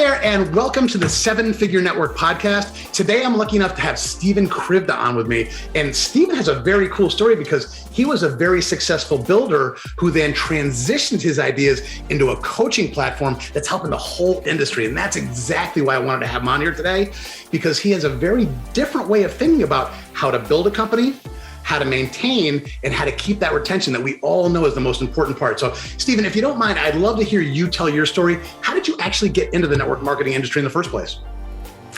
there, and welcome to the Seven Figure Network podcast. Today, I'm lucky enough to have Stephen Krivda on with me. And Stephen has a very cool story because he was a very successful builder who then transitioned his ideas into a coaching platform that's helping the whole industry. And that's exactly why I wanted to have him on here today, because he has a very different way of thinking about how to build a company, how to maintain, and how to keep that retention that we all know is the most important part. So Stephen, if you don't mind, I'd love to hear you tell your story. How did you actually get into the network marketing industry in the first place?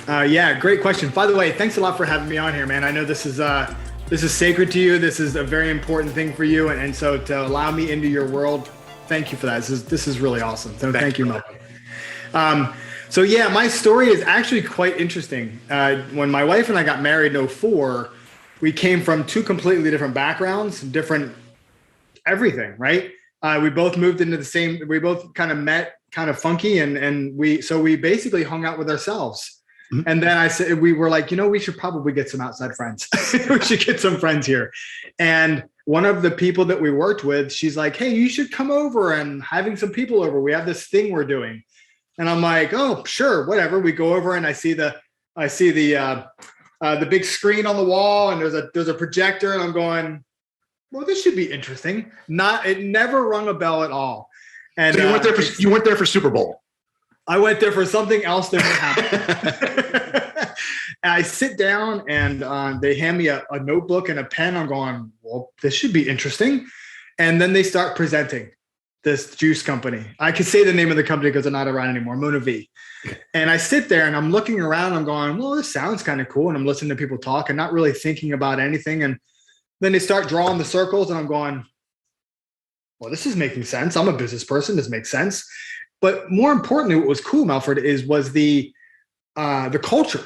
Yeah, great question. By the way, thanks a lot for having me on here, man. I know this is sacred to you. This is a very important thing for you. And so to allow me into your world, thank you for that. This is really awesome. So thank you, Mel. So yeah, my story is actually quite interesting. When my wife and I got married in 2004, we came from two completely different backgrounds, different everything, right? We both moved into we both kind of met kind of funky and we basically hung out with ourselves. Mm-hmm. And then we were like, we should probably get some outside friends. We should get some friends here. And one of the people that we worked with, she's like, hey, you should come over and having some people over. We have this thing we're doing. And I'm like, oh, sure, whatever. We go over and I see the big screen on the wall and there's a projector and I'm going, well, this should be interesting. It never rung a bell at all. And so you went there for Super Bowl. I went there for something else that happened. And I sit down and they hand me a notebook and a pen. I'm going, well, this should be interesting. And then they start presenting this juice company. I could say the name of the company because they're not around anymore, Mona V. And I sit there and I'm looking around, I'm going, well, this sounds kind of cool. And I'm listening to people talk and not really thinking about anything. And then they start drawing the circles and I'm going, well, this is making sense. I'm a business person. This makes sense. But more importantly, what was cool, Melford, was the culture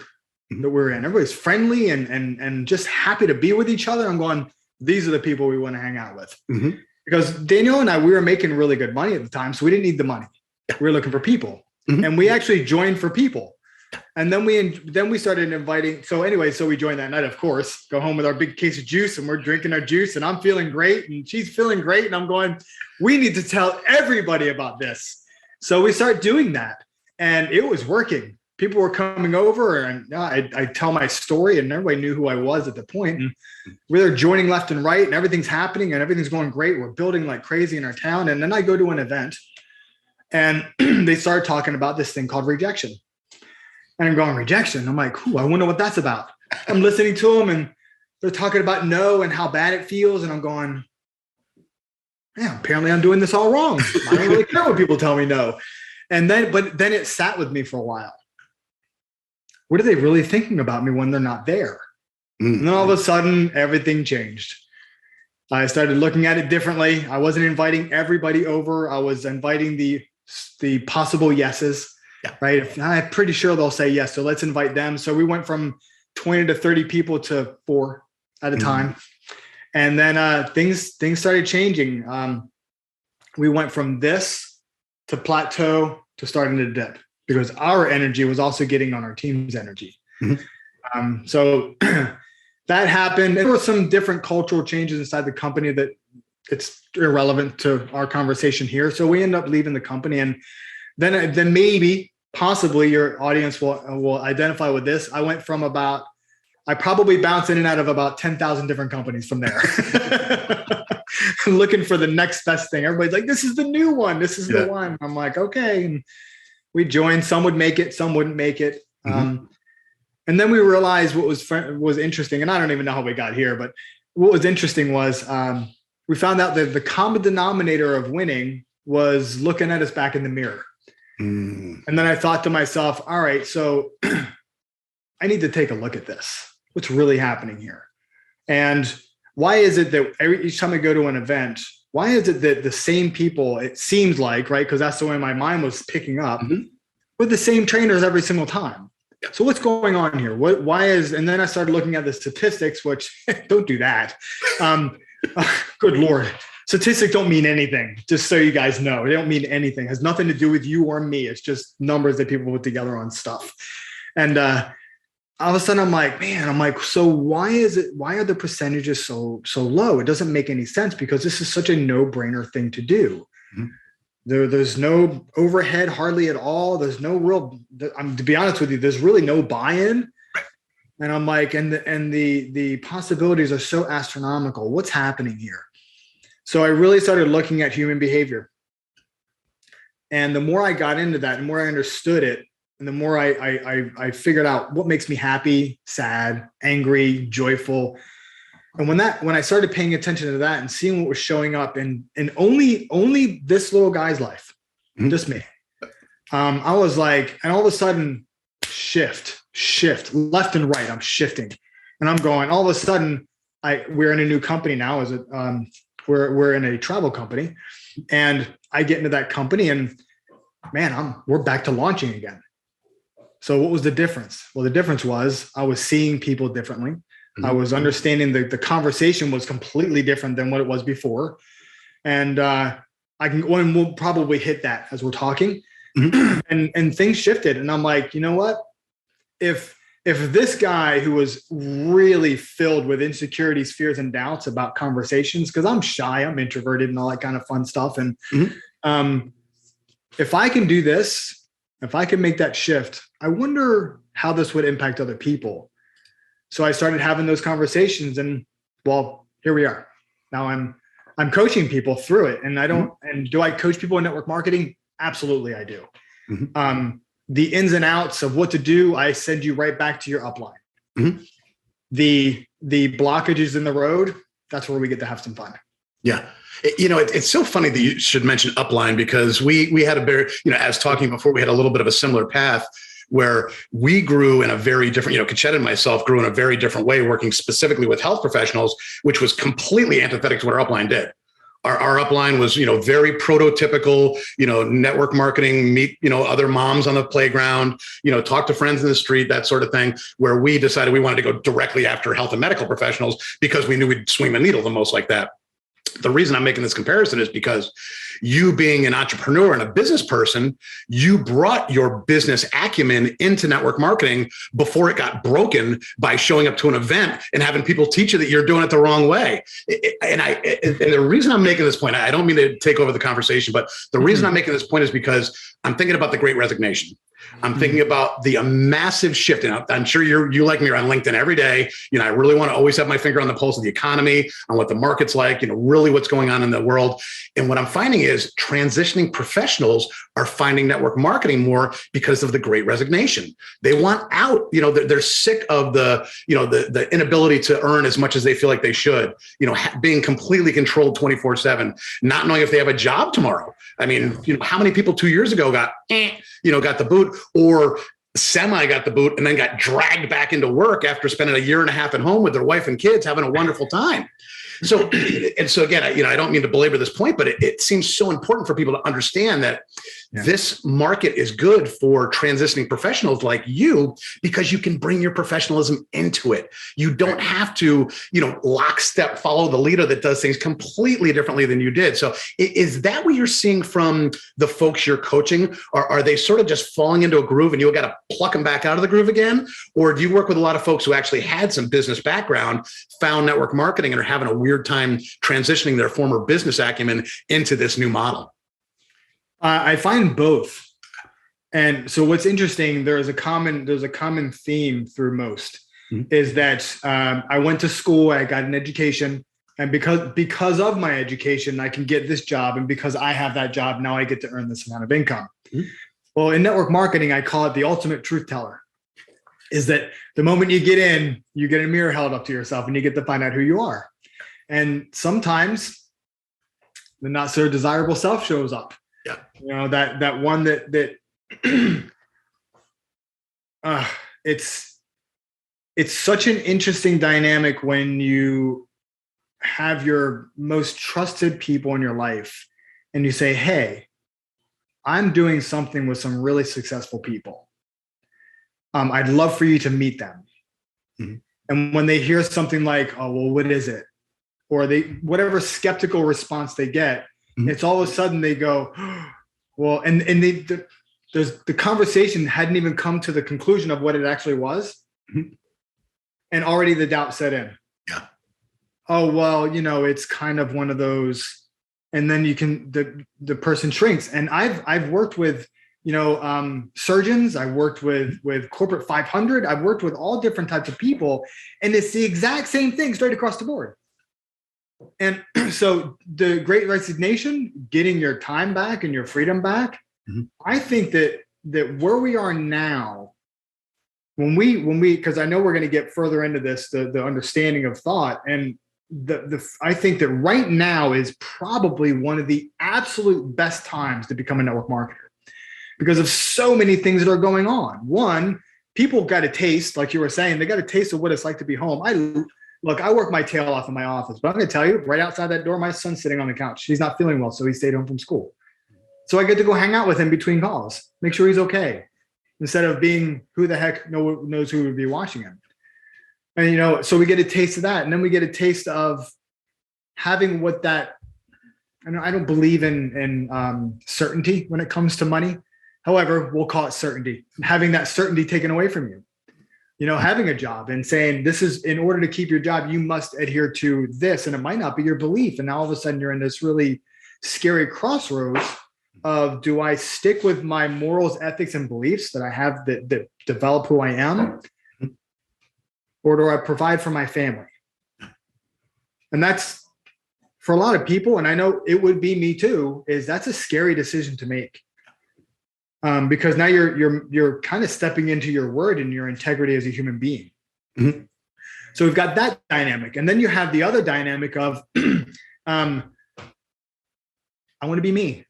that we're in. Everybody's friendly and just happy to be with each other. I'm going, these are the people we want to hang out with. Mm-hmm. Because Daniel and I, we were making really good money at the time. So we didn't need the money. We were looking for people. Mm-hmm. And we actually joined for people. And then we started inviting. So we joined that night, of course, go home with our big case of juice and we're drinking our juice and I'm feeling great and she's feeling great. And I'm going, we need to tell everybody about this. So we start doing that and it was working. People were coming over and I tell my story and everybody knew who I was at the point. And we were joining left and right and everything's happening and everything's going great. We're building like crazy in our town. And then I go to an event and they start talking about this thing called rejection. And I'm going, rejection? I'm like, I wonder what that's about. I'm listening to them and they're talking about no and how bad it feels. And I'm going, yeah, apparently I'm doing this all wrong. I don't really care when people tell me no. But then it sat with me for a while. What are they really thinking about me when they're not there? Mm-hmm. And then all of a sudden, everything changed. I started looking at it differently. I wasn't inviting everybody over. I was inviting the possible yeses, right? I'm pretty sure they'll say yes, so let's invite them. So we went from 20 to 30 people to 4 at a time. And then things started changing. We went from this to plateau to starting to dip. Because our energy was also getting on our team's energy. Mm-hmm. So that happened. There were some different cultural changes inside the company that it's irrelevant to our conversation here. So we end up leaving the company. And then maybe, possibly your audience will identify with this. I probably bounced in and out of about 10,000 different companies from there. Looking for the next best thing. Everybody's like, this is the new one. This is the one. I'm like, okay. And we joined, some would make it, some wouldn't make it. Mm-hmm. And then we realized what was interesting, and I don't even know how we got here, but what was interesting was we found out that the common denominator of winning was looking at us back in the mirror. Mm. And then I thought to myself, all right, so I need to take a look at this. What's really happening here? And why is it that each time I go to an event, why is it that the same people, it seems like, right? Because that's the way my mind was picking up, mm-hmm. with the same trainers every single time. So what's going on here? And then I started looking at the statistics, which don't do that. Good Lord. Statistics don't mean anything, just so you guys know. They don't mean anything. It has nothing to do with you or me. It's just numbers that people put together on stuff. And all of a sudden I'm like, so why are the percentages so low? It doesn't make any sense because this is such a no-brainer thing to do. Mm-hmm. There's no overhead hardly at all. There's no real, to be honest with you, there's really no buy-in. And I'm like, and the possibilities are so astronomical. What's happening here? So I really started looking at human behavior. And the more I got into that, the more I understood it, and the more I figured out what makes me happy, sad, angry, joyful. And when I started paying attention to that and seeing what was showing up in only this little guy's life, just me, I was like, and all of a sudden, shift left and right. I'm shifting, and I'm going. All of a sudden, we're in a new company now. We're in a travel company, and I get into that company, and man, we're back to launching again. So what was the difference? Well, the difference was I was seeing people differently. I was understanding the conversation was completely different than what it was before. And we'll probably hit that as we're talking. And things shifted. And I'm like, you know what? If this guy who was really filled with insecurities, fears, and doubts about conversations, because I'm shy, I'm introverted and all that kind of fun stuff. And if I can do this, if I can make that shift, I wonder how this would impact other people. So I started having those conversations, and well, here we are. Now I'm coaching people through it. And and do I coach people in network marketing? Absolutely, I do. The ins and outs of what to do, I send you right back to your upline. The blockages in the road, that's where we get to have some fun. Yeah. It's so funny that you should mention upline, because we had a very, as talking before, we had a little bit of a similar path where we grew in a very different, Kachetta and myself grew in a very different way, working specifically with health professionals, which was completely antithetic to what our upline did. Our upline was, very prototypical, network marketing, meet, other moms on the playground, talk to friends in the street, that sort of thing, where we decided we wanted to go directly after health and medical professionals because we knew we'd swing the needle the most like that. The reason I'm making this comparison is because you being an entrepreneur and a business person, you brought your business acumen into network marketing before it got broken by showing up to an event and having people teach you that you're doing it the wrong way. And the reason I'm making this point, I don't mean to take over the conversation, but the reason I'm making this point is because I'm thinking about the Great Resignation. I'm thinking about the massive shift. And I'm sure you like me, on LinkedIn every day. I really want to always have my finger on the pulse of the economy, on what the market's like, really what's going on in the world. And what I'm finding is transitioning professionals are finding network marketing more because of the Great Resignation. They want out, they're sick of the inability to earn as much as they feel like they should, being completely controlled 24/7, not knowing if they have a job tomorrow. I mean, how many people 2 years ago got the boot, or semi got the boot and then got dragged back into work after spending a year and a half at home with their wife and kids, having a wonderful time. So again, I don't mean to belabor this point, but it seems so important for people to understand that this market is good for transitioning professionals like you, because you can bring your professionalism into it. You don't have to, lockstep follow the leader that does things completely differently than you did. So is that what you're seeing from the folks you're coaching? Are they sort of just falling into a groove and you got to pluck them back out of the groove again? Or do you work with a lot of folks who actually had some business background, found network marketing, and are having a weird time transitioning their former business acumen into this new model? I find both. And so what's interesting, there's a common theme through most, is that I went to school, I got an education, and because of my education, I can get this job. And because I have that job, now I get to earn this amount of income. Well, in network marketing, I call it the ultimate truth teller, is that the moment you get in, you get a mirror held up to yourself and you get to find out who you are. And sometimes the not so desirable self shows up. Yeah. That one that it's such an interesting dynamic when you have your most trusted people in your life and you say, hey, I'm doing something with some really successful people. I'd love for you to meet them. And when they hear something like, oh, well, what is it? Or whatever skeptical response they get, it's all of a sudden they go, well, and the conversation hadn't even come to the conclusion of what it actually was. And already the doubt set in. Yeah. Oh, well, it's kind of one of those and then the person shrinks. And I've worked with, surgeons. I've worked with corporate 500. I've worked with all different types of people, and it's the exact same thing straight across the board. And so the Great Resignation, getting your time back and your freedom back, I think that where we are now, when we, because I know we're going to get further into this, the understanding of thought, and I think that right now is probably one of the absolute best times to become a network marketer, because of so many things that are going on. One, people got a taste, like you were saying, they got a taste of what it's like to be home. I work my tail off in my office, but I'm going to tell you, right outside that door, my son's sitting on the couch. He's not feeling well, so he stayed home from school. So I get to go hang out with him between calls, make sure he's okay, instead of being who the heck knows who would be watching him. And, so we get a taste of that. And then we get a taste of having what that, I don't believe in certainty when it comes to money. However, we'll call it certainty, having that certainty taken away from you. Having a job and saying, this is, in order to keep your job, you must adhere to this. And it might not be your belief. And now all of a sudden you're in this really scary crossroads of, do I stick with my morals, ethics, and beliefs that I have that develop who I am? Or do I provide for my family? And that's, for a lot of people, and I know it would be me too, that's a scary decision to make. Because now you're kind of stepping into your word and your integrity as a human being. Mm-hmm. So we've got that dynamic. And then you have the other dynamic of, I want to be me.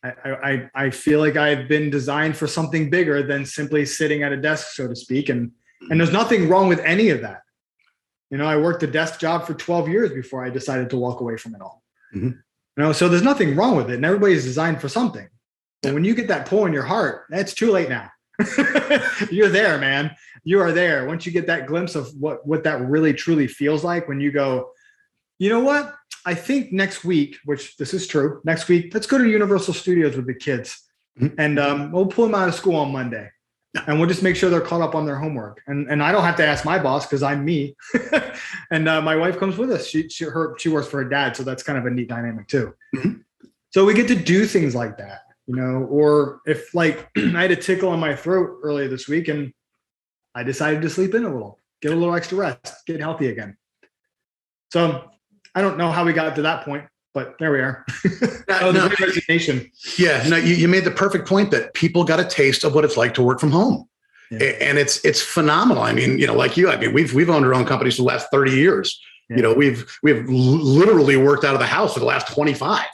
I feel like I've been designed for something bigger than simply sitting at a desk, so to speak. And there's nothing wrong with any of that. I worked a desk job for 12 years before I decided to walk away from it all. Mm-hmm. So there's nothing wrong with it, and everybody's designed for something. But when you get that pull in your heart, it's too late now. You're there, man. You are there. Once you get that glimpse of what that really truly feels like, when you go, you know what? I think next week, which this is true, next week, let's go to Universal Studios with the kids. Mm-hmm. And we'll pull them out of school on Monday. And we'll just make sure they're caught up on their homework. And I don't have to ask my boss, because I'm me. And my wife comes with us. She works for her dad. So that's kind of a neat dynamic too. Mm-hmm. So we get to do things like that, or if I had a tickle in my throat earlier this week and I decided to sleep in a little, get a little extra rest, get healthy again. So I don't know how we got to that point, but there we are. Resignation. Yeah, no, you made the perfect point that people got a taste of what it's like to work from home. Yeah. And it's phenomenal. I mean, like you, we've owned our own companies for the last 30 years. Yeah. We've literally worked out of the house for the last 25.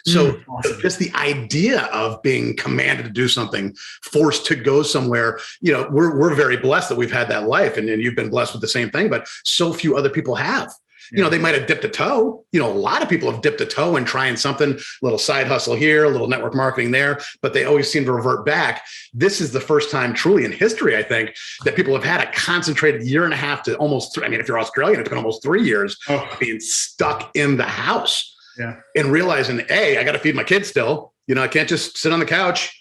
So awesome. Just the idea of being commanded to do something, forced to go somewhere, we're very blessed that we've had that life, and you've been blessed with the same thing, but so few other people have. They might have dipped a toe. A lot of people have dipped a toe in trying something, a little side hustle here, a little network marketing there, but they always seem to revert back. This is the first time truly in history, I think, that people have had a concentrated year and a half to almost, if you're Australian, it's been almost 3 years being stuck in the house and realizing, A, I got to feed my kids still. I can't just sit on the couch.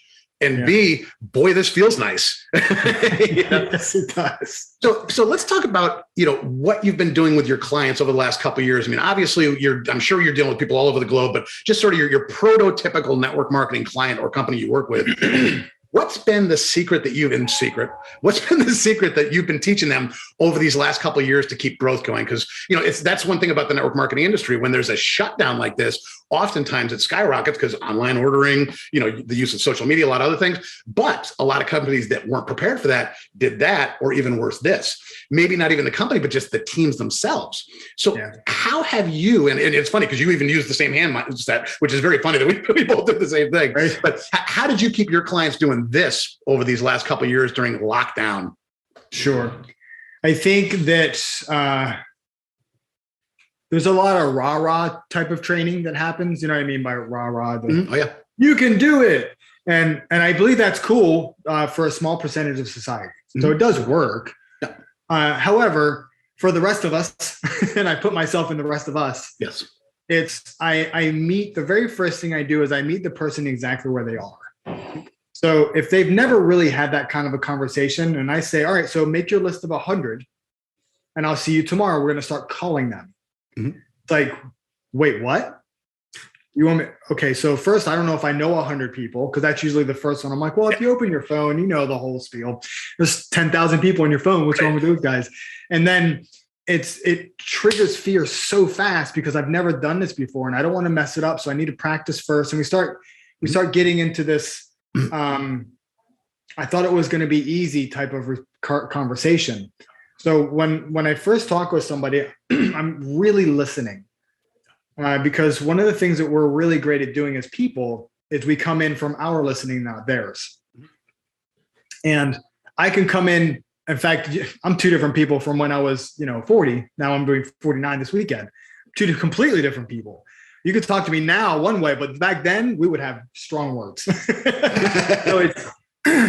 And B, boy, this feels nice. Yes, it does. So let's talk about, what you've been doing with your clients over the last couple of years. obviously I'm sure you're dealing with people all over the globe, but just sort of your prototypical network marketing client or company you work with. What's been the secret that you've been teaching them over these last couple of years to keep growth going? Because, that's one thing about the network marketing industry. When there's a shutdown like this, oftentimes it skyrockets because online ordering, the use of social media, a lot of other things. But a lot of companies that weren't prepared for that did that, or even worse, this. Maybe not even the company, but just the teams themselves. So how have you, and it's funny because you even use the same hand set, which is very funny that we both did the same thing. Right. But how did you keep your clients doing this over these last couple of years during lockdown? Sure. I think that there's a lot of rah-rah type of training that happens. You know what I mean by rah-rah? You can do it. And I believe that's cool for a small percentage of society. So it does work. However, for the rest of us, and I put myself in the rest of us, I meet, the very first thing I do is I meet the person exactly where they are. So if they've never really had that kind of a conversation, and I say, all right, so make your list of 100 and I'll see you tomorrow. We're going to start calling them. Mm-hmm. It's like, wait, what? You want me? Okay. So first, I don't know if I know 100 people, because that's usually the first one. I'm like, well, if you open your phone, you know the whole spiel. There's 10,000 people on your phone. What's wrong with those guys? And then it triggers fear so fast because I've never done this before and I don't want to mess it up. So I need to practice first. And we start getting into this. I thought it was going to be easy type of conversation. So when I first talk with somebody, I'm really listening. Because one of the things that we're really great at doing as people is we come in from our listening, not theirs. And I can come in fact, I'm two different people from when I was, 40. Now I'm doing 49 this weekend. Two completely different people. You could talk to me now one way, but back then we would have strong words.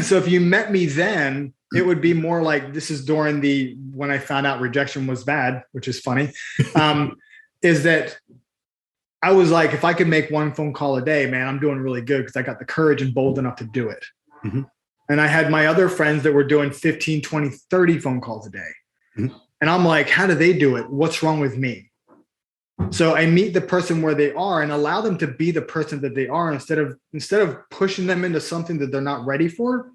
So if you met me then, it would be more like, this is during when I found out rejection was bad, which is funny, is that I was like, if I could make one phone call a day, man, I'm doing really good because I got the courage and bold enough to do it. Mm-hmm. And I had my other friends that were doing 15, 20, 30 phone calls a day. Mm-hmm. And I'm like, how do they do it? What's wrong with me? So I meet the person where they are and allow them to be the person that they are instead of pushing them into something that they're not ready for,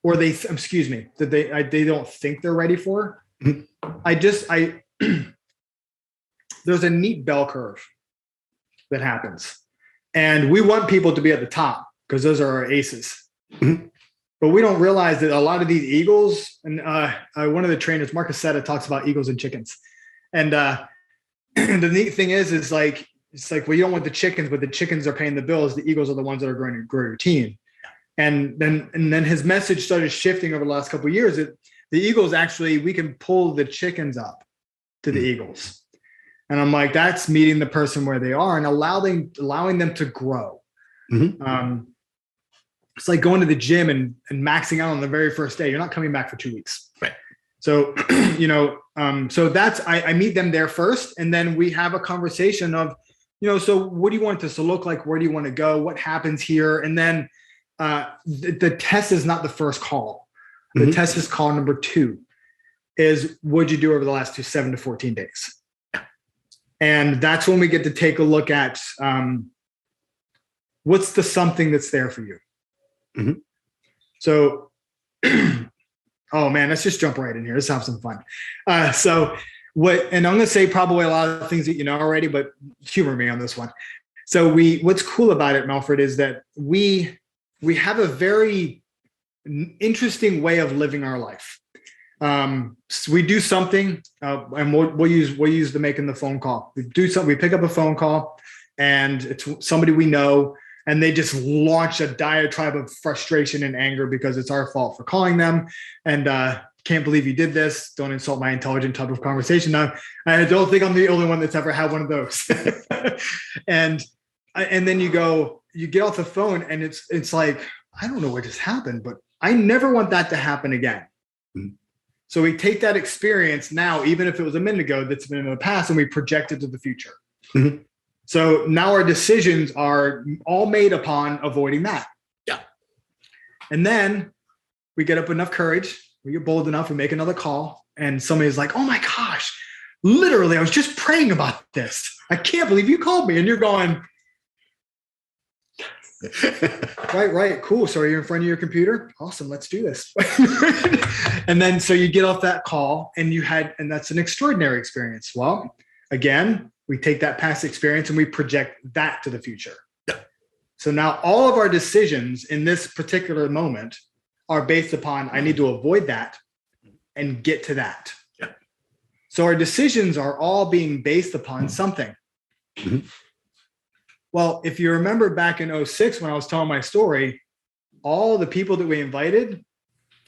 or that they don't think they're ready for. Mm-hmm. There's a neat bell curve that happens. And we want people to be at the top because those are our aces. Mm-hmm. But we don't realize that a lot of these eagles, and one of the trainers, Marcus Setta, talks about eagles and chickens. And the neat thing is like, it's like, well, you don't want the chickens, but the chickens are paying the bills. The eagles are the ones that are going to grow your team. And then his message started shifting over the last couple of years that the eagles actually, we can pull the chickens up to the eagles. And I'm like, that's meeting the person where they are and allowing them to grow. Mm-hmm. It's like going to the gym and maxing out on the very first day. You're not coming back for 2 weeks. Right. So, so that's, I meet them there first. And then we have a conversation of, so what do you want this to look like? Where do you want to go? What happens here? And then the test is not the first call. The mm-hmm. test is call number 2 is what'd you do over the last 7 to 14 days? And that's when we get to take a look at what's the something that's there for you. Mm-hmm. So, oh man, let's just jump right in here. Let's have some fun. And I'm going to say probably a lot of things that you know already, but humor me on this one. So what's cool about it, Melford, is that we have a very interesting way of living our life. So we do something, and we'll use the making the phone call. We do something. We pick up a phone call, and it's somebody we know, and they just launch a diatribe of frustration and anger because it's our fault for calling them, and can't believe you did this. Don't insult my intelligent type of conversation. Now, I don't think I'm the only one that's ever had one of those. and then you get off the phone, and it's like, I don't know what just happened, but I never want that to happen again. Mm-hmm. So we take that experience now, even if it was a minute ago, that's been in the past, and we project it to the future. Mm-hmm. So now our decisions are all made upon avoiding that. Yeah. And then we get up enough courage, we get bold enough, we make another call, and somebody's like, oh my gosh, literally, I was just praying about this. I can't believe you called me. And you're going, right, cool. So are you in front of your computer? Awesome, let's do this. And then so you get off that call and that's an extraordinary experience. Well, again, we take that past experience and we project that to the future. Yeah. So now all of our decisions in this particular moment are based upon, I need to avoid that and get to that. Yeah. So our decisions are all being based upon something. Mm-hmm. Well, if you remember back in 2006, when I was telling my story, all the people that we invited,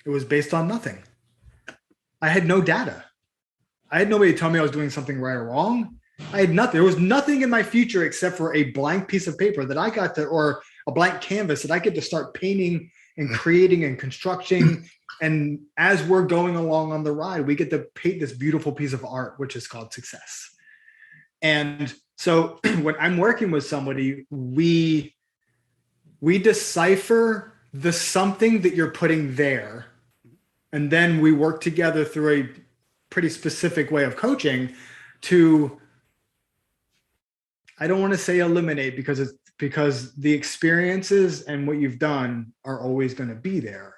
it was based on nothing. I had no data. I had nobody to tell me I was doing something right or wrong. I had nothing. There was nothing in my future except for a blank piece of paper that I got to, or a blank canvas that I get to start painting and creating and constructing. And as we're going along on the ride, we get to paint this beautiful piece of art, which is called success. And so when I'm working with somebody, we decipher the something that you're putting there. And then we work together through a pretty specific way of coaching to I don't want to say eliminate because the experiences and what you've done are always going to be there.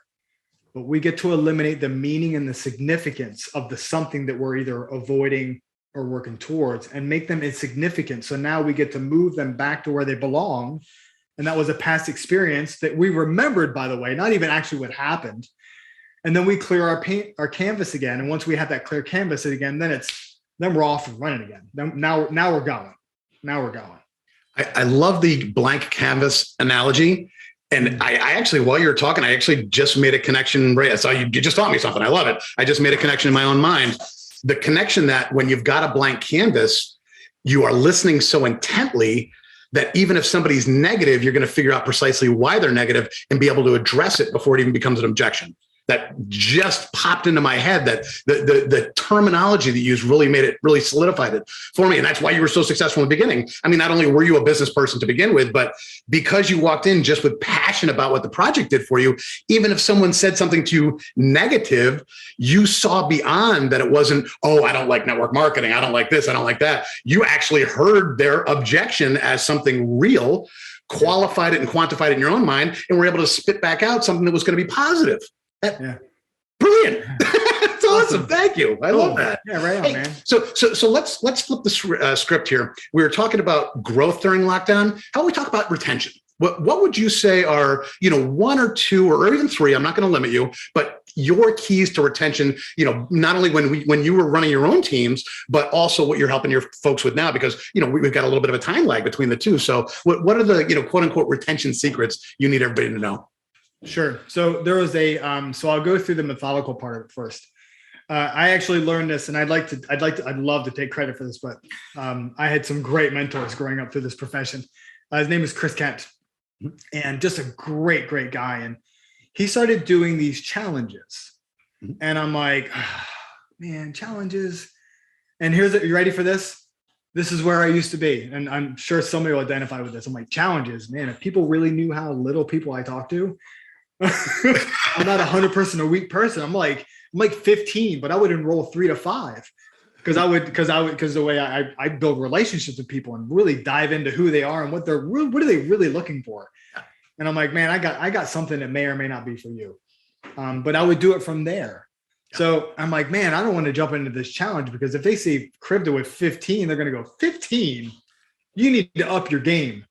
But we get to eliminate the meaning and the significance of the something that we're either avoiding or working towards and make them insignificant. So now we get to move them back to where they belong. And that was a past experience that we remembered, by the way, not even actually what happened. And then we clear our canvas again. And once we have that clear canvas again, then we're off and running again. Now we're going. I love the blank canvas analogy. And I actually, while you were talking, I actually just made a connection. Right. I saw you just taught me something. I love it. I just made a connection in my own mind. The connection that when you've got a blank canvas, you are listening so intently that even if somebody's negative, you're going to figure out precisely why they're negative and be able to address it before it even becomes an objection. That just popped into my head, that the terminology that you used really solidified it for me. And that's why you were so successful in the beginning. I mean, not only were you a business person to begin with, but because you walked in just with passion about what the project did for you, even if someone said something to you negative, you saw beyond that. It wasn't, oh, I don't like network marketing. I don't like this. I don't like that. You actually heard their objection as something real, qualified it and quantified it in your own mind, and were able to spit back out something that was going to be positive. Yeah. Brilliant. That's awesome. Thank you. I love that. Yeah, right on, man. So let's flip the script here. We were talking about growth during lockdown. How about we talk about retention? What would you say are, one or two or even three, I'm not going to limit you, but your keys to retention, not only when you were running your own teams, but also what you're helping your folks with now, because, we've got a little bit of a time lag between the two. So what are the, quote unquote retention secrets you need everybody to know? Sure. So there was so I'll go through the methodical part of it first. I actually learned this, and I'd love to take credit for this, but I had some great mentors growing up through this profession. His name is Chris Kent, and just a great, great guy. And he started doing these challenges, and I'm like, oh, man, challenges. And you ready for this? This is where I used to be. And I'm sure somebody will identify with this. I'm like, challenges, man, if people really knew how little people I talk to, I'm not 100% a weak person. I'm like 15, but I would enroll 3 to 5 because the way I build relationships with people and really dive into who they are and what are they really looking for. And I'm like, man, I got something that may or may not be for you. But I would do it from there. So I'm like, man, I don't want to jump into this challenge because if they see Krivda with 15, they're going to go 15. You need to up your game.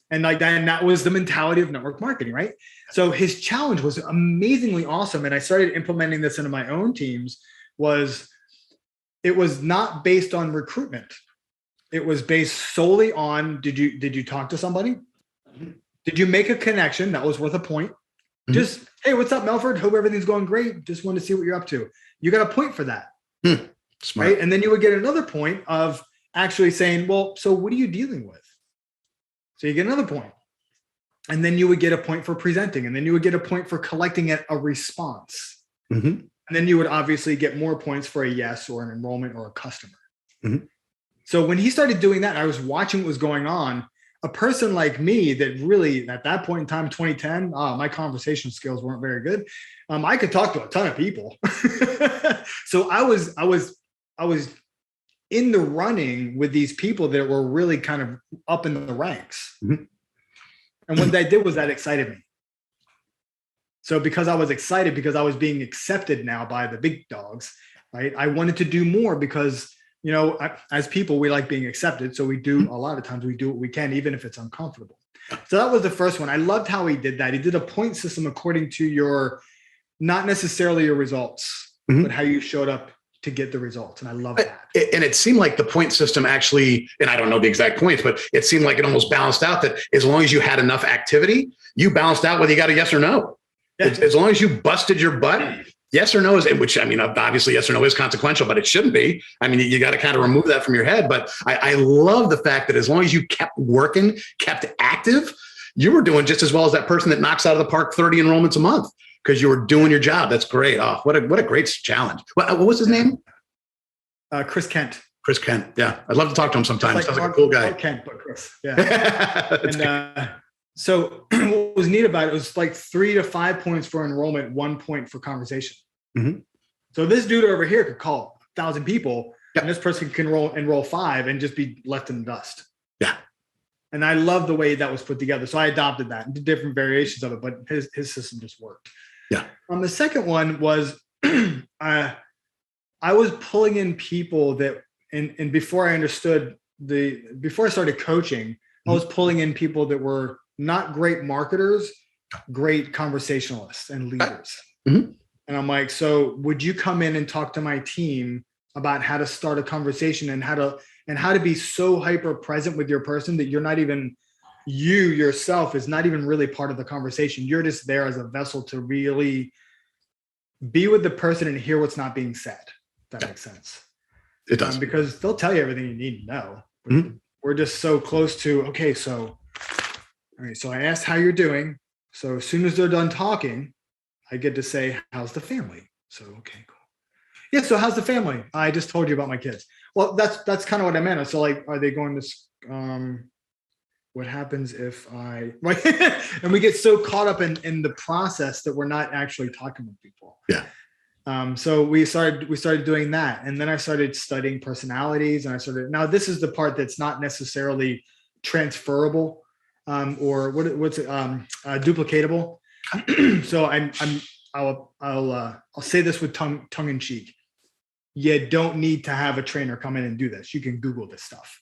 And that was the mentality of network marketing, right? So his challenge was amazingly awesome. And I started implementing this into my own teams. It was not based on recruitment. It was based solely on, did you talk to somebody? Did you make a connection that was worth a point? Just, hey, what's up, Melford? Hope everything's going great. Just wanted to see what you're up to. You got a point for that. Smart. Right? And then you would get another point of actually saying, well, so what are you dealing with? So you get another point. And then you would get a point for presenting. And then you would get a point for collecting a response. And then you would obviously get more points for a yes or an enrollment or a customer. So when he started doing that, I was watching what was going on. A person like me that really, at that point in time, 2010, my conversation skills weren't very good. I could talk to a ton of people. So I was in the running with these people that were really kind of up in the ranks. And what that did was that excited me. So because I was excited, because I was being accepted now by the big dogs, right? I wanted to do more because, as people, we like being accepted. So a lot of times we do what we can, even if it's uncomfortable. So that was the first one. I loved how he did that. He did a point system according to not necessarily your results, but how you showed up to get the results. And I love that. And it seemed like the point system actually, and I don't know the exact points, but it seemed like it almost balanced out that as long as you had enough activity, you balanced out whether you got a yes or no. Yeah. As long as you busted your butt, yes or no obviously yes or no is consequential, but it shouldn't be. I mean, you got to kind of remove that from your head. But I love the fact that as long as you kept working, kept active, you were doing just as well as that person that knocks out of the park 30 enrollments a month. Because you were doing your job. That's great. Oh, what a great challenge. What was his name? Chris Kent. Chris Kent. Yeah. I'd love to talk to him sometime. Sounds like a cool guy. Kent, but Chris. Yeah. And so what was neat about it was like 3 to 5 points for enrollment, 1 point for conversation. So this dude over here could call 1,000 people, and this person can enroll 5 and just be left in the dust. Yeah. And I love the way that was put together. So I adopted that and did different variations of it, but his system just worked. Yeah. The second one was I was pulling in people that, and before I started coaching, I was pulling in people that were not great marketers, great conversationalists and leaders. Mm-hmm. And I'm like, so would you come in and talk to my team about how to start a conversation and how to be so hyper present with your person that you're not even, you yourself is not even really part of the conversation. You're just there as a vessel to really be with the person and hear what's not being said. If that makes sense. It does. Because they'll tell you everything you need to know. Mm-hmm. We're just so close to, okay, so, all right, so I asked how you're doing. So as soon as they're done talking, I get to say, how's the family? So, okay, cool. Yeah, so how's the family? I just told you about my kids. Well, that's kind of what I meant. So like, are they going to, what happens if I, right? And we get so caught up in the process that we're not actually talking with people. Yeah. So we started doing that. And then I started studying personalities, and now this is the part that's not necessarily transferable, or what's it, duplicatable. So I'll say this with tongue in cheek. You don't need to have a trainer come in and do this. You can Google this stuff.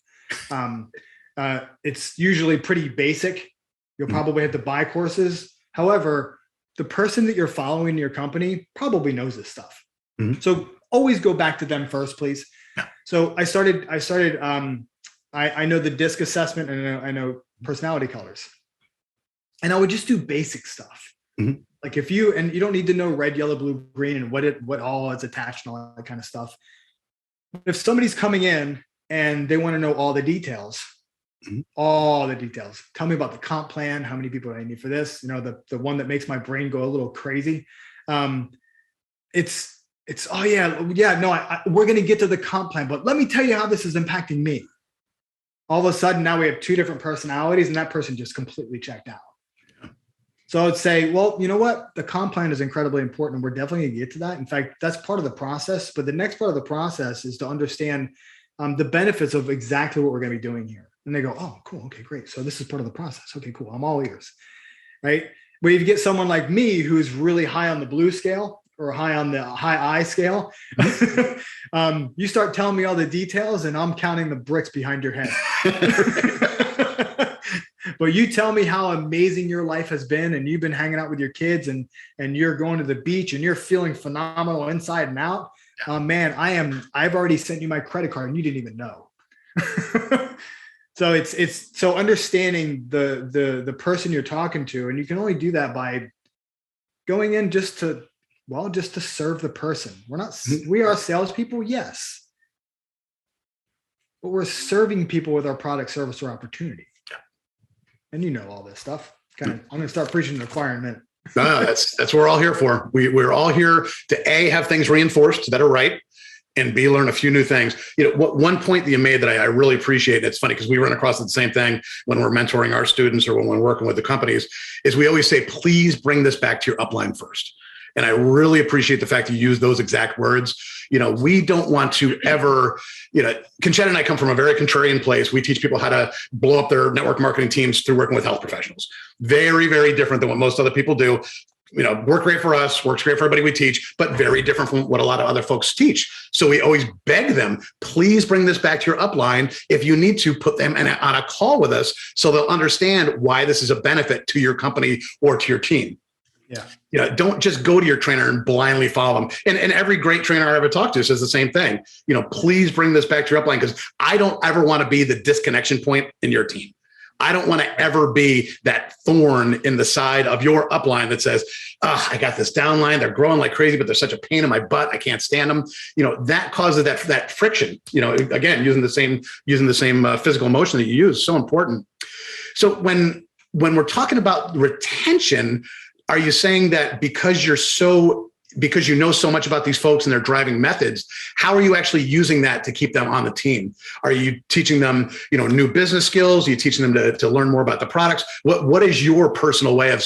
It's usually pretty basic. You'll probably have to buy courses. However, the person that you're following in your company probably knows this stuff. Mm-hmm. So always go back to them first, please. Yeah. So I know the DISC assessment, and I know personality colors, and I would just do basic stuff. Mm-hmm. Like you don't need to know red, yellow, blue, green, and what all is attached and all that kind of stuff. If somebody's coming in and they want to know all the details, tell me about the comp plan. How many people do I need for this? The one that makes my brain go a little crazy. It's we're going to get to the comp plan, but let me tell you how this is impacting me. All of a sudden now we have two different personalities, and that person just completely checked out. So I would say, well, you know what? The comp plan is incredibly important, and we're definitely going to get to that. In fact, that's part of the process. But the next part of the process is to understand the benefits of exactly what we're going to be doing here. And they go, oh, cool. Okay, great. So this is part of the process. Okay, cool. I'm all ears, right? But if you get someone like me who's really high on the blue scale or high on the high I scale, you start telling me all the details and I'm counting the bricks behind your head. But you tell me how amazing your life has been, and you've been hanging out with your kids, and you're going to the beach and you're feeling phenomenal inside and out. Man, I've already sent you my credit card and you didn't even know. So it's so understanding the person you're talking to, and you can only do that by going in just to serve the person. We are salespeople, yes, but we're serving people with our product, service, or opportunity. And you know all this stuff. I'm going to start preaching to the choir in a minute. No, that's what we're all here for. We're all here to A, have things reinforced that are right, and B, learn a few new things. One point that you made that I really appreciate, and it's funny because we run across the same thing when we're mentoring our students or when we're working with the companies, is we always say, please bring this back to your upline first. And I really appreciate the fact you use those exact words. We don't want to ever, Conchetta and I come from a very contrarian place. We teach people how to blow up their network marketing teams through working with health professionals. Very, very different than what most other people do. Work great for us, works great for everybody we teach, but very different from what a lot of other folks teach. So we always beg them, please bring this back to your upline. If you need to, put them on a call with us so they'll understand why this is a benefit to your company or to your team. Yeah. Don't just go to your trainer and blindly follow them. And every great trainer I ever talked to says the same thing. Please bring this back to your upline, because I don't ever want to be the disconnection point in your team. I don't want to ever be that thorn in the side of your upline that says, I got this downline. They're growing like crazy, but they're such a pain in my butt. I can't stand them. That causes that friction, again, using the same physical motion that you use. So important. So when we're talking about retention, are you saying that because you're so because you know so much about these folks and their driving methods, how are you actually using that to keep them on the team? Are you teaching them, new business skills? Are you teaching them to learn more about the products? What is your personal way of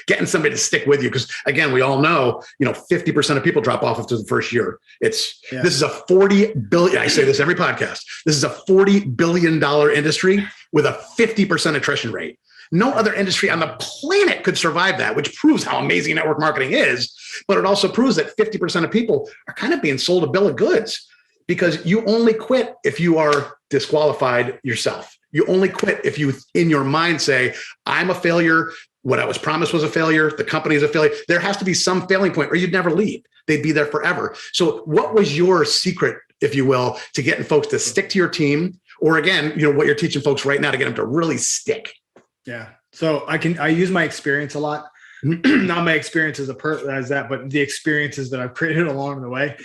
getting somebody to stick with you? Because again, we all know, 50% of people drop off after the first year. This is a $40 billion, I say this every podcast, this is a $40 billion industry with a 50% attrition rate. No other industry on the planet could survive that, which proves how amazing network marketing is. But it also proves that 50% of people are kind of being sold a bill of goods, because you only quit if you are disqualified yourself. You only quit if you, in your mind, say, I'm a failure. What I was promised was a failure. The company is a failure. There has to be some failing point or you'd never leave. They'd be there forever. So what was your secret, if you will, to getting folks to stick to your team? Or again, what you're teaching folks right now to get them to really stick? Yeah. So I use my experience a lot. Not my experience as that, but the experiences that I've created along the way.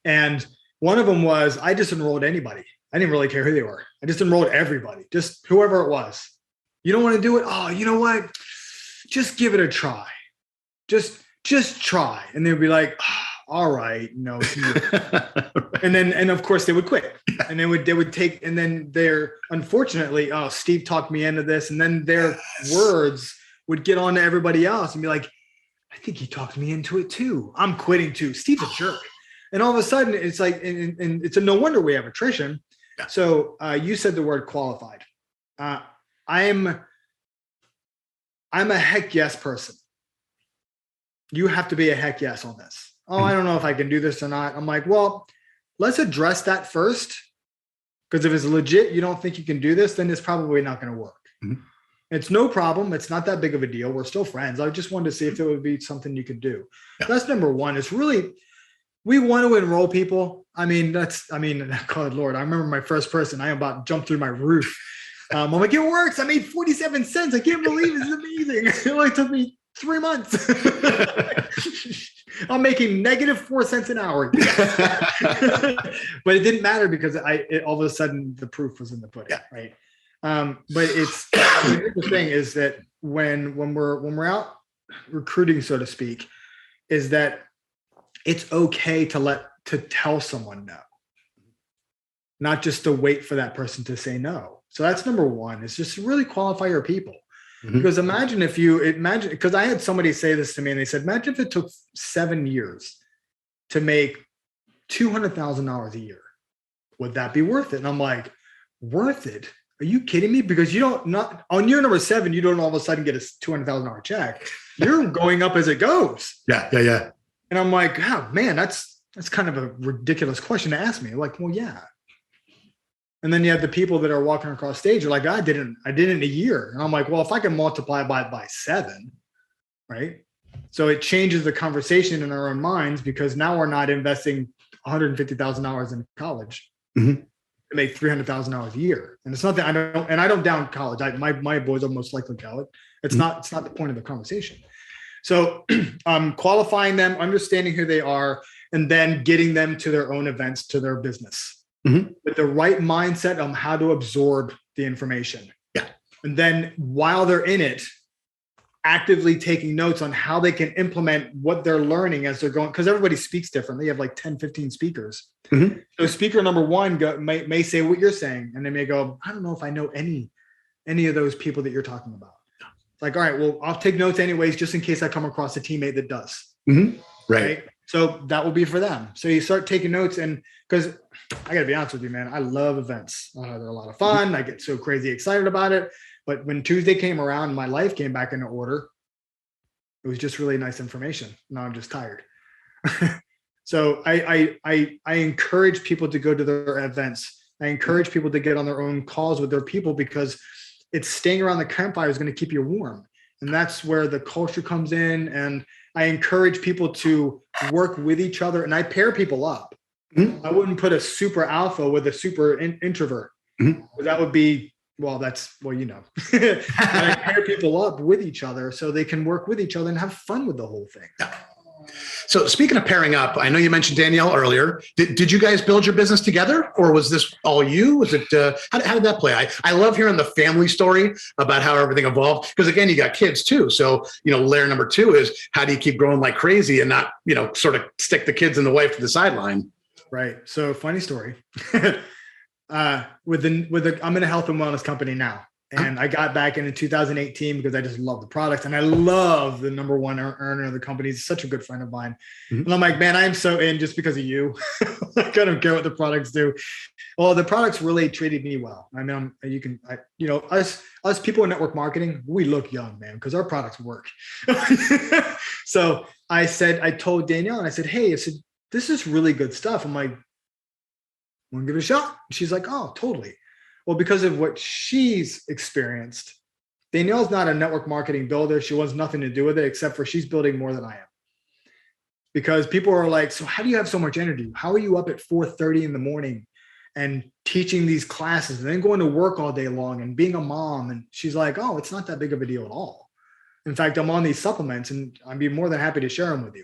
And one of them was, I just enrolled anybody. I didn't really care who they were. I just enrolled everybody, just whoever it was. You don't want to do it? Oh, you know what? Just give it a try. Just try. And they'd be like, oh, all right, no. And of course they would quit, and they would take, and then unfortunately, oh, Steve talked me into this. And then their words would get on to everybody else and be like, I think he talked me into it too. I'm quitting too. Steve's a jerk. And all of a sudden it's like, and it's a no wonder we have attrition. Yeah. So you said the word qualified. I'm a heck yes person. You have to be a heck yes on this. Oh, I don't know if I can do this or not. I'm like, well, let's address that first. Because if it's legit, you don't think you can do this, then it's probably not going to work. Mm-hmm. It's no problem. It's not that big of a deal. We're still friends. I just wanted to see if it would be something you could do. Yeah. That's number one. It's really, we want to enroll people. God, Lord, I remember my first person, I about jumped through my roof. I'm like, it works. I made 47 cents. I can't believe it's amazing. It only took me 3 months. I'm making -4 cents an hour. But it didn't matter because all of a sudden the proof was in the pudding, right? But here's the thing is that when we're out recruiting, so to speak, is that it's okay to tell someone no, not just to wait for that person to say no. So that's number one, is just really qualify your people. Mm-hmm. Because imagine because I had somebody say this to me and they said, imagine if it took 7 years to make $200,000 a year. Would that be worth it? And I'm like, worth it? Are you kidding me? Because not on year number 7, you don't all of a sudden get a $200,000 check. You're going up as it goes. Yeah. And I'm like, oh man, that's kind of a ridiculous question to ask me. Like, well, yeah. And then you have the people that are walking across stage. Are like, I did it in a year. And I'm like, well, if I can multiply by 7, right? So it changes the conversation in our own minds, because now we're not investing $150,000 in college to make $300,000 a year. And it's not that I don't down college. My boys are most likely college. It's not the point of the conversation. So qualifying them, understanding who they are, and then getting them to their own events, to their business. With the right mindset on how to absorb the information. Yeah. And then while they're in it, actively taking notes on how they can implement what they're learning as they're going, because everybody speaks differently. You have like 10, 15 speakers. So speaker number 1 may say what you're saying, and they may go, I don't know if I know any of those people that you're talking about. It's like, all right, well, I'll take notes anyways, just in case I come across a teammate that does. Right. So that will be for them. So you start taking notes, and because I got to be honest with you, man, I love events. They're a lot of fun. I get so crazy excited about it. But when Tuesday came around, my life came back into order. It was just really nice information. Now I'm just tired. So I encourage people to go to their events. I encourage people to get on their own calls with their people, because it's staying around the campfire is going to keep you warm. And that's where the culture comes in. And I encourage people to work with each other, and I pair people up. I wouldn't put a super alpha with a super introvert. That would be, I pair people up with each other so they can work with each other and have fun with the whole thing. So speaking of pairing up, I know you mentioned Danielle earlier. Did you guys build your business together, or was this all you? Was it how did that play? I love hearing the family story about how everything evolved, because again, you got kids too. So layer number 2 is, how do you keep growing like crazy and not sort of stick the kids and the wife to the sideline? Right. So funny story. I'm in a health and wellness company now. And I got back in 2018 because I just love the product, and I love the number one earner of the company. He's such a good friend of mine. Mm-hmm. And I'm like, man, I'm so in just because of you. Like, I don't care what the products do. Well, the products really treated me well. I mean, us people in network marketing, we look young, man, because our products work. So I told Danielle, and I said, hey, this is really good stuff. I'm like, want to give it a shot? She's like, oh, totally. Well, because of what she's experienced, Danielle's not a network marketing builder. She wants nothing to do with it, except for she's building more than I am. Because people are like, so how do you have so much energy? How are you up at 4:30 in the morning and teaching these classes and then going to work all day long and being a mom? And she's like, oh, it's not that big of a deal at all. In fact, I'm on these supplements and I'd be more than happy to share them with you.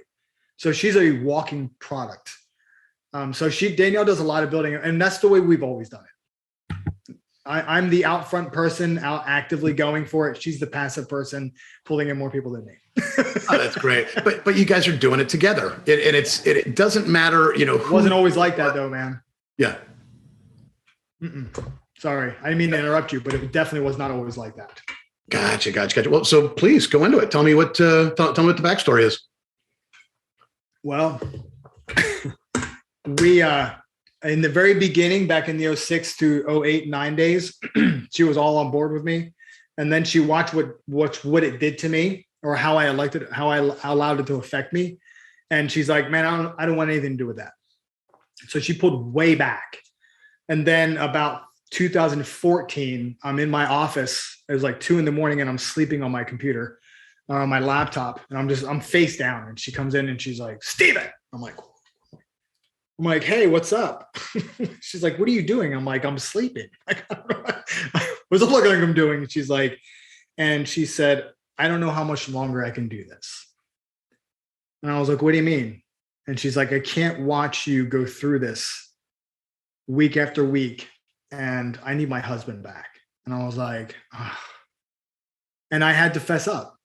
So she's a walking product. Danielle does a lot of building, and that's the way we've always done it. I'm the out front person, out actively going for it. She's the passive person, pulling in more people than me. Oh, that's great. But you guys are doing it together. And it doesn't matter, It wasn't always like that though, man. Yeah. Sorry. I didn't mean to interrupt you, but it definitely was not always like that. Gotcha. Well, so please go into it. Tell me what the backstory is. Well, we, in the very beginning, back in the 06 to 08, 9 days, she was all on board with me. And then she watched what it did to me, or how I allowed it to affect me. And she's like, man, I don't want anything to do with that. So she pulled way back. And then about 2014, I'm in my office. It was like 2 a.m. and I'm sleeping on my computer, on my laptop. And I'm face down. And she comes in and she's like, Steven. I'm like, hey, what's up? She's like, what are you doing? I'm like, I'm sleeping. What's it looking like I'm doing? And she said, I don't know how much longer I can do this. And I was like, what do you mean? And she's like, I can't watch you go through this week after week, and I need my husband back. And I was like, oh. And I had to fess up.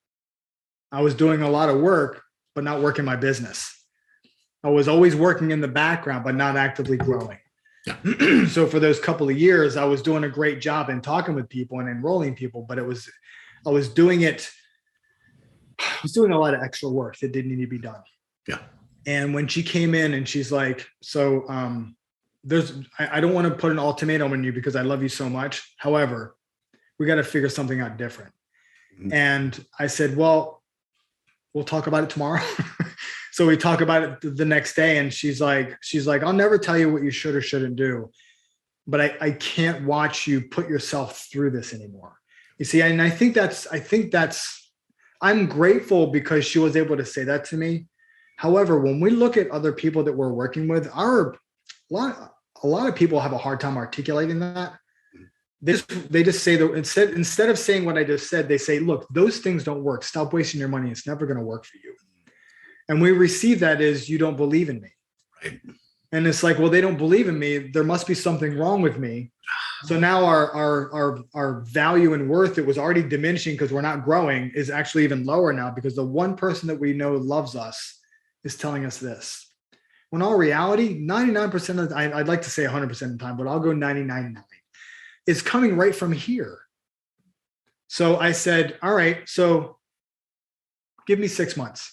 I was doing a lot of work, but not working my business. I was always working in the background, but not actively growing. Yeah. So for those couple of years, I was doing a great job in talking with people and enrolling people, but I was doing a lot of extra work that didn't need to be done. Yeah. And when she came in and she's like, so I don't want to put an ultimatum on you because I love you so much. However, we got to figure something out different. Mm-hmm. And I said, well, we'll talk about it tomorrow. So we talk about it the next day, and she's like, I'll never tell you what you should or shouldn't do, but I can't watch you put yourself through this anymore. You see, and I think I'm grateful because she was able to say that to me. However, when we look at other people that we're working with, a lot of people have a hard time articulating that. They just say that instead of saying what I just said, they say, look, those things don't work. Stop wasting your money. It's never going to work for you. And we receive that as, you don't believe in me. Right. And it's like, well, they don't believe in me. There must be something wrong with me. So now our value and worth that was already diminishing because we're not growing is actually even lower now, because the one person that we know loves us is telling us this. When all reality, 99% of the time, I'd like to say 100% of the time, but I'll go 99.9, is coming right from here. So I said, all right, so give me 6 months.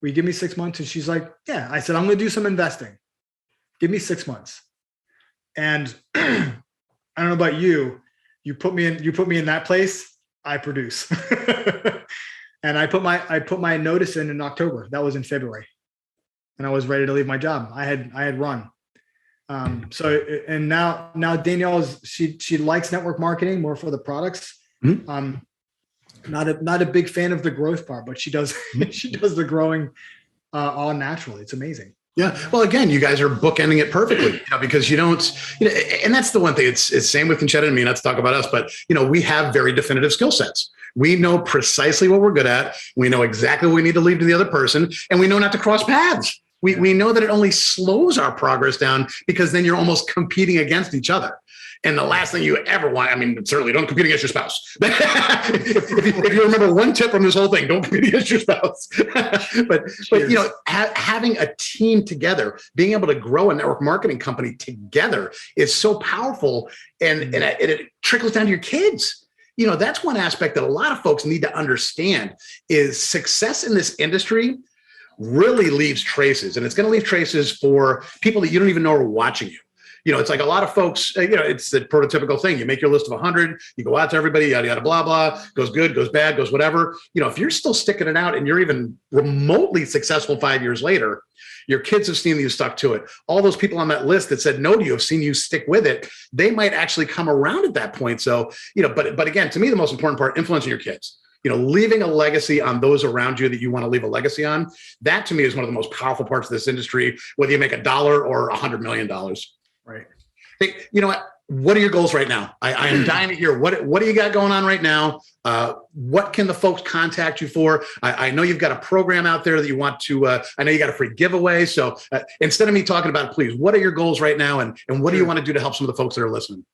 Will you give me 6 months? And she's like, yeah. I said, I'm going to do some investing. Give me 6 months. And I don't know about you. You put me in that place, I produce. And I put my notice in October. That was in February. And I was ready to leave my job. I had run. And now Danielle she likes network marketing more for the products. Mm-hmm. Not a big fan of the growth part, but she does the growing all naturally. It's amazing. Yeah. Well, again, you guys are bookending it perfectly, because you don't, and that's the one thing. It's same with Conchetta and me, not to talk about us, but we have very definitive skill sets, We know precisely what we're good at. We know exactly what we need to leave to the other person, and we know not to cross paths. We know that it only slows our progress down because then you're almost competing against each other. And the last thing you ever want, I mean, certainly don't compete against your spouse. if you remember one tip from this whole thing, don't compete against your spouse. but you know, having a team together, being able to grow a network marketing company together is so powerful, and it trickles down to your kids. You know, that's one aspect that a lot of folks need to understand is success in this industry really leaves traces, and it's going to leave traces for people that you don't even know are watching you. You know, it's like a lot of folks, you know, it's the prototypical thing. You make your list of 100, you go out to everybody, yada, yada, blah, blah, goes good, goes bad, goes whatever. You know, if you're still sticking it out and you're even remotely successful 5 years later, your kids have seen you stuck to it. All those people on that list that said no to you have seen you stick with it. They might actually come around at that point. So, you know, but again, to me, the most important part, influencing your kids. You know, leaving a legacy on those around you that you want to leave a legacy on, that to me is one of the most powerful parts of this industry, whether you make $1 or $100 million. Right. Hey, you know what are your goals right now? I am dying to hear what do you got going on right now? What can the folks contact you for? I know you've got a program out there that you want to, I know you got a free giveaway. So instead of me talking about it, please, what are your goals right now? And what do you want to do to help some of the folks that are listening?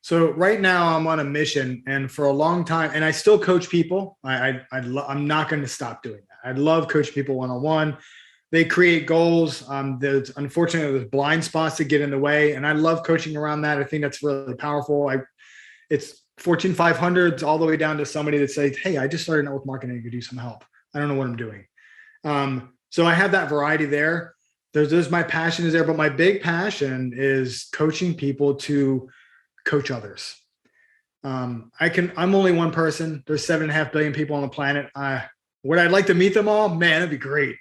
So right now I'm on a mission, and for a long time, and I still coach people. I'm not going to stop doing that. I love coaching people one-on-one. They create goals. Unfortunately, there's blind spots that get in the way, and I love coaching around that. I think that's really powerful. It's Fortune 500s all the way down to somebody that says, "Hey, I just started network marketing. Could use some help. I don't know what I'm doing." So I have that variety there. There's my passion is there, but my big passion is coaching people to coach others. I'm only one person. There's 7.5 billion people on the planet. Would I like to meet them all? Man, that'd be great.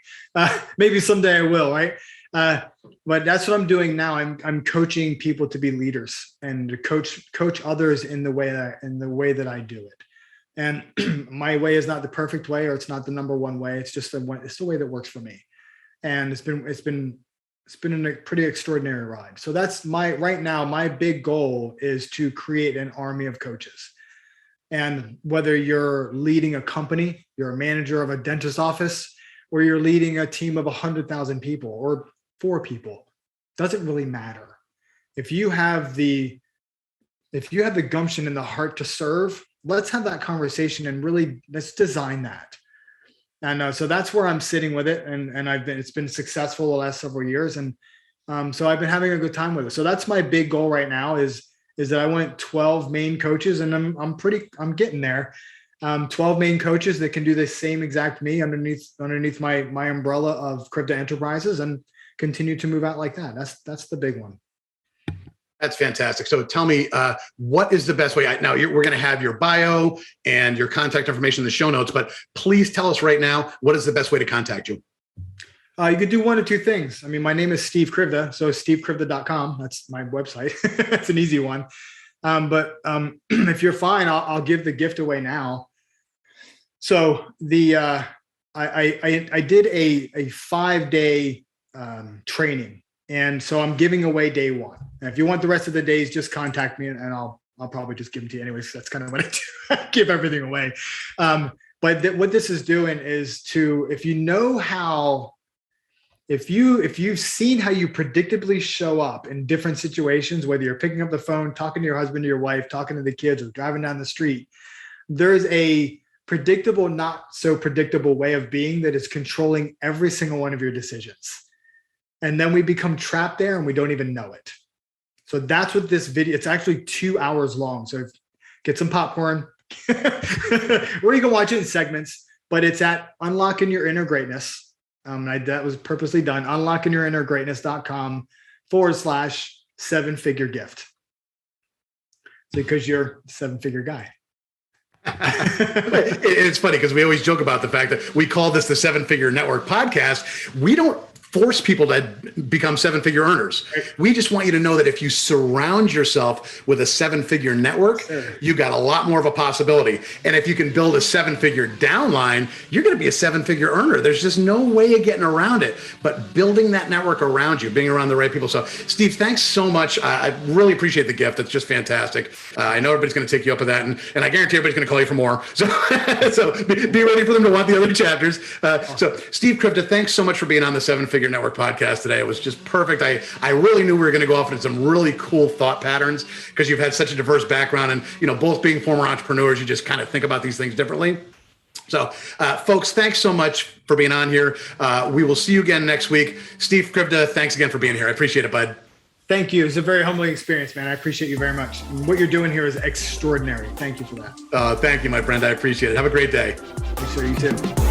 Maybe someday I will, right? But that's what I'm doing now. I'm coaching people to be leaders and to coach others in the way that I do it. And my way is not the perfect way, or it's not the number one way. It's just it's the way that works for me. And it's been a pretty extraordinary ride. So that's right now, my big goal is to create an army of coaches. And whether you're leading a company, you're a manager of a dentist's office, or you're leading a team of 100,000 people or 4 people, doesn't really matter. If you have the gumption and the heart to serve, let's have that conversation and really let's design that. And so that's where I'm sitting with it. And it's been successful the last several years. And so I've been having a good time with it. So that's my big goal right now is that I want 12 main coaches, and I'm getting there. 12 main coaches that can do the same exact me underneath my umbrella of Krivda Enterprises, and continue to move out like that. That's the big one. That's fantastic. So tell me, what is the best way? Now we're going to have your bio and your contact information in the show notes, but please tell us right now, what is the best way to contact you? You could do one of two things. I mean, my name is Steve Krivda, so stevekrivda.com. That's my website. That's an easy one. But if you're fine, I'll give the gift away now. So I did a 5-day training, and so I'm giving away day 1. And if you want the rest of the days, just contact me, and I'll probably just give them to you anyways. That's kind of what I do. I give everything away. But what this is doing is if you've seen how you predictably show up in different situations, whether you're picking up the phone, talking to your husband or your wife, talking to the kids, or driving down the street, there's a predictable, not so predictable way of being that is controlling every single one of your decisions. And then we become trapped there and we don't even know it. So that's what this video, it's actually 2 hours long. So get some popcorn, or you can watch it in segments, but it's at Unlocking Your Inner Greatness. That was purposely done. UnlockingYourInnerGreatness.com/7-figure gift. Because you're a 7-figure guy. It's funny because we always joke about the fact that we call this the 7-Figure Network podcast. We don't force people to become seven-figure earners. We just want you to know that if you surround yourself with a seven-figure network, you got a lot more of a possibility. And if you can build a seven-figure downline, you're going to be a seven-figure earner. There's just no way of getting around it, but building that network around you, being around the right people. So Steve, thanks so much. I really appreciate the gift. It's just fantastic. I know everybody's going to take you up on that, and I guarantee everybody's going to call you for more. So, so be ready for them to want the other chapters. So Steve Krivda, thanks so much for being on the Seven Figure Network podcast today. It was just perfect. I really knew we were going to go off into some really cool thought patterns because you've had such a diverse background, and both being former entrepreneurs, you just kind of think about these things differently. So, folks, thanks so much for being on here. We will see you again next week. Steve Krivda, thanks again for being here. I appreciate it, bud. Thank you. It's a very humbling experience, man. I appreciate you very much. What you're doing here is extraordinary. Thank you for that. Thank you, my friend. I appreciate it. Have a great day. You too.